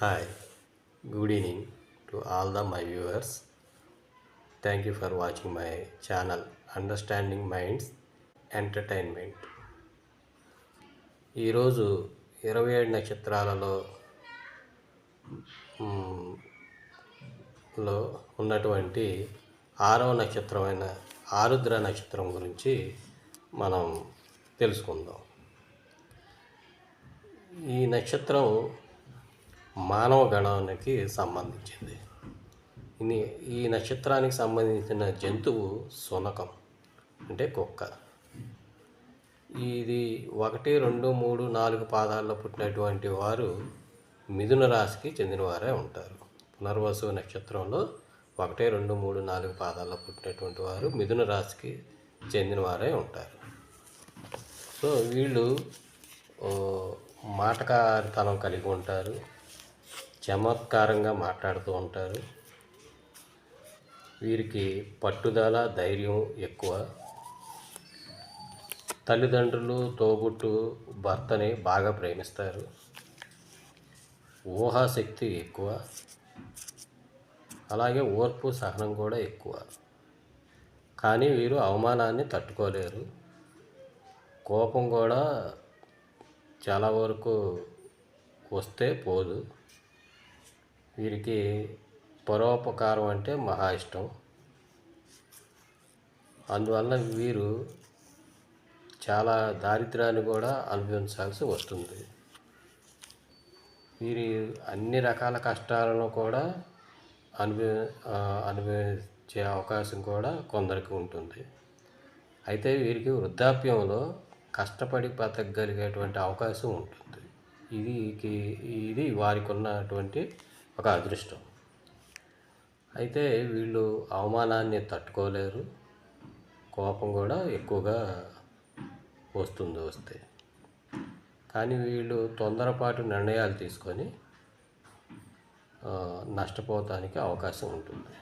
Hi, good evening to all my viewers. Thank you for watching my channel Understanding Minds Entertainment. ఈరోజు 27 నక్షత్రాలలో లో ఉన్నటువంటి 6వ నక్షత్రమైన ఆరుద్ర నక్షత్రం గురించి మనం తెలుసుకుందాం. ఈ నక్షత్రం మానవ గణానికి సంబంధించింది. ఈ నక్షత్రానికి సంబంధించిన జంతువు శునకం అంటే కుక్క. ఇది 1, 2, 3, 4 పాదాల్లో పుట్టినటువంటి వారు మిథున రాశికి చెందినవారే ఉంటారు. పునర్వసు నక్షత్రంలో 1, 2, 3, 4 పాదాల్లో పుట్టినటువంటి వారు మిథున రాశికి చెందినవారే ఉంటారు. సో వీళ్ళు మాటకారితనం కలిగి ఉంటారు, చమత్కారంగా మాట్లాడుతూ ఉంటారు. వీరికి పట్టుదల, ధైర్యం ఎక్కువ. తల్లిదండ్రులు, తోబుట్టు, భర్తని బాగా ప్రేమిస్తారు. ఊహాశక్తి ఎక్కువ, అలాగే ఓర్పు, సహనం కూడా ఎక్కువ. కానీ వీరు అవమానాన్ని తట్టుకోలేరు. కోపం కూడా చాలా వరకు వస్తే పోదు. వీరికి పరోపకారం అంటే మహా ఇష్టం. అందువల్ల వీరు చాలా దారిద్ర్యాన్ని కూడా అనుభవించాల్సి వస్తుంది. వీరి అన్ని రకాల కష్టాలను కూడా అనుభవించే అవకాశం కూడా కొందరికి ఉంటుంది. అయితే వీరికి వృద్ధాప్యంలో కష్టపడి బతకగలిగేటువంటి అవకాశం ఉంటుంది. ఇది వారికి ఉన్నటువంటి ఒక అదృష్టం. అయితే వీళ్ళు అవమానాన్ని తట్టుకోలేరు. కోపం కూడా ఎక్కువగా వస్తే. కానీ వీళ్ళు తొందరపాటు నిర్ణయాలు తీసుకొని నష్టపోవటానికి అవకాశం ఉంటుంది.